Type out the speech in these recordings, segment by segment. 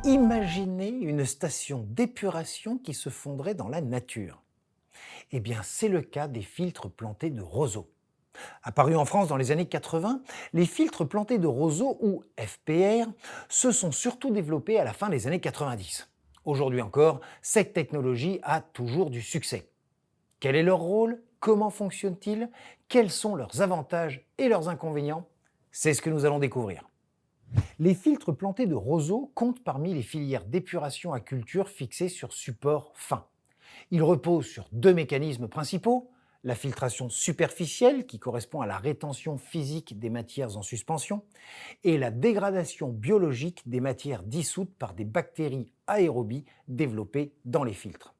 Imaginez une station d'épuration qui se fondrait dans la nature. Eh bien, c'est le cas des filtres plantés de roseaux. Apparus en France dans les années 80, les filtres plantés de roseaux, ou FPR, se sont surtout développés à la fin des années 90. Aujourd'hui encore, cette technologie a toujours du succès. Quel est leur rôle? Comment fonctionne-t-il? Quels sont leurs avantages et leurs inconvénients? C'est ce que nous allons découvrir. Les filtres plantés de roseaux comptent parmi les filières d'épuration à culture fixées sur support fin. Ils reposent sur deux mécanismes principaux: la filtration superficielle, qui correspond à la rétention physique des matières en suspension, et la dégradation biologique des matières dissoutes par des bactéries aérobies développées dans les filtres.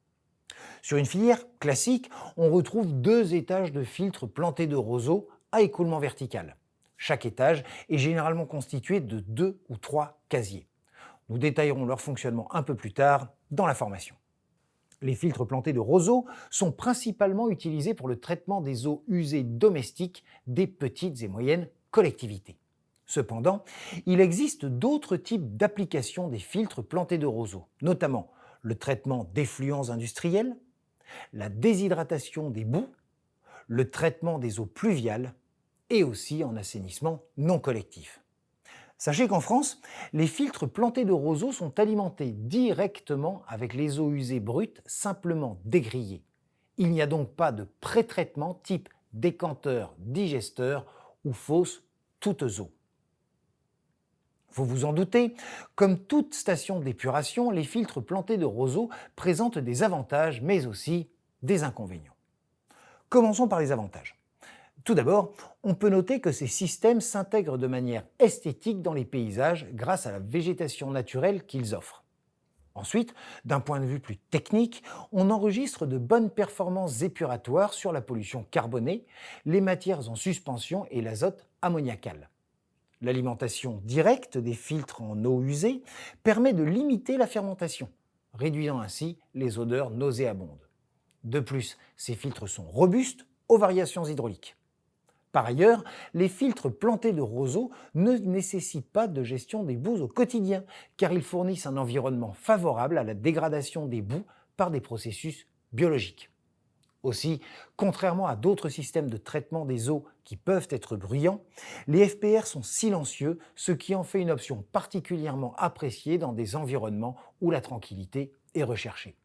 Sur une filière classique, on retrouve deux étages de filtres plantés de roseaux à écoulement vertical. Chaque étage est généralement constitué de deux ou trois casiers. Nous détaillerons leur fonctionnement un peu plus tard dans la formation. Les filtres plantés de roseaux sont principalement utilisés pour le traitement des eaux usées domestiques des petites et moyennes collectivités. Cependant, il existe d'autres types d'applications des filtres plantés de roseaux, notamment le traitement d'effluents industriels, la déshydratation des boues, le traitement des eaux pluviales et aussi en assainissement non collectif. Sachez qu'en France, les filtres plantés de roseaux sont alimentés directement avec les eaux usées brutes simplement dégrillées. Il n'y a donc pas de pré-traitement type décanteur, digesteur ou fausse toutes eaux. Vous vous en doutez, comme toute station d'épuration, les filtres plantés de roseaux présentent des avantages mais aussi des inconvénients. Commençons par les avantages. Tout d'abord, on peut noter que ces systèmes s'intègrent de manière esthétique dans les paysages grâce à la végétation naturelle qu'ils offrent. Ensuite, d'un point de vue plus technique, on enregistre de bonnes performances épuratoires sur la pollution carbonée, les matières en suspension et l'azote ammoniacal. L'alimentation directe des filtres en eau usée permet de limiter la fermentation, réduisant ainsi les odeurs nauséabondes. De plus, ces filtres sont robustes aux variations hydrauliques. Par ailleurs, les filtres plantés de roseaux ne nécessitent pas de gestion des boues au quotidien, car ils fournissent un environnement favorable à la dégradation des boues par des processus biologiques. Aussi, contrairement à d'autres systèmes de traitement des eaux qui peuvent être bruyants, les FPR sont silencieux, ce qui en fait une option particulièrement appréciée dans des environnements où la tranquillité est recherchée.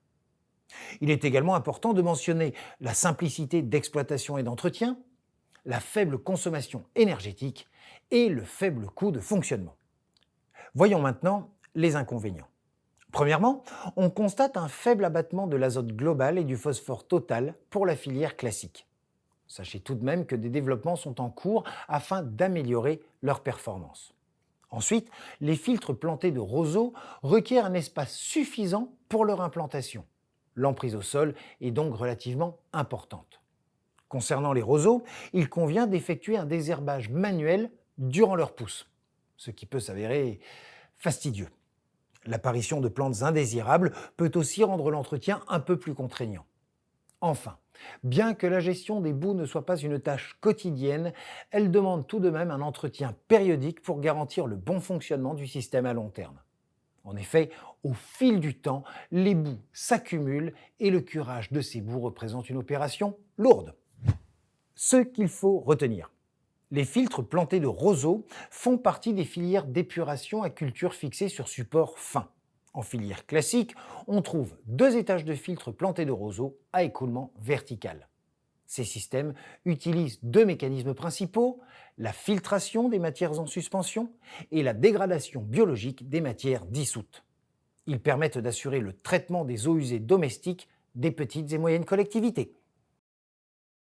Il est également important de mentionner la simplicité d'exploitation et d'entretien, la faible consommation énergétique et le faible coût de fonctionnement. Voyons maintenant les inconvénients. Premièrement, on constate un faible abattement de l'azote global et du phosphore total pour la filière classique. Sachez tout de même que des développements sont en cours afin d'améliorer leur performance. Ensuite, les filtres plantés de roseaux requièrent un espace suffisant pour leur implantation. L'emprise au sol est donc relativement importante. Concernant les roseaux, il convient d'effectuer un désherbage manuel durant leur pousse, ce qui peut s'avérer fastidieux. L'apparition de plantes indésirables peut aussi rendre l'entretien un peu plus contraignant. Enfin, bien que la gestion des boues ne soit pas une tâche quotidienne, elle demande tout de même un entretien périodique pour garantir le bon fonctionnement du système à long terme. En effet, au fil du temps, les boues s'accumulent et le curage de ces boues représente une opération lourde. Ce qu'il faut retenir: les filtres plantés de roseaux font partie des filières d'épuration à culture fixées sur support fin. En filière classique, on trouve deux étages de filtres plantés de roseaux à écoulement vertical. Ces systèmes utilisent deux mécanismes principaux: la filtration des matières en suspension et la dégradation biologique des matières dissoutes. Ils permettent d'assurer le traitement des eaux usées domestiques des petites et moyennes collectivités.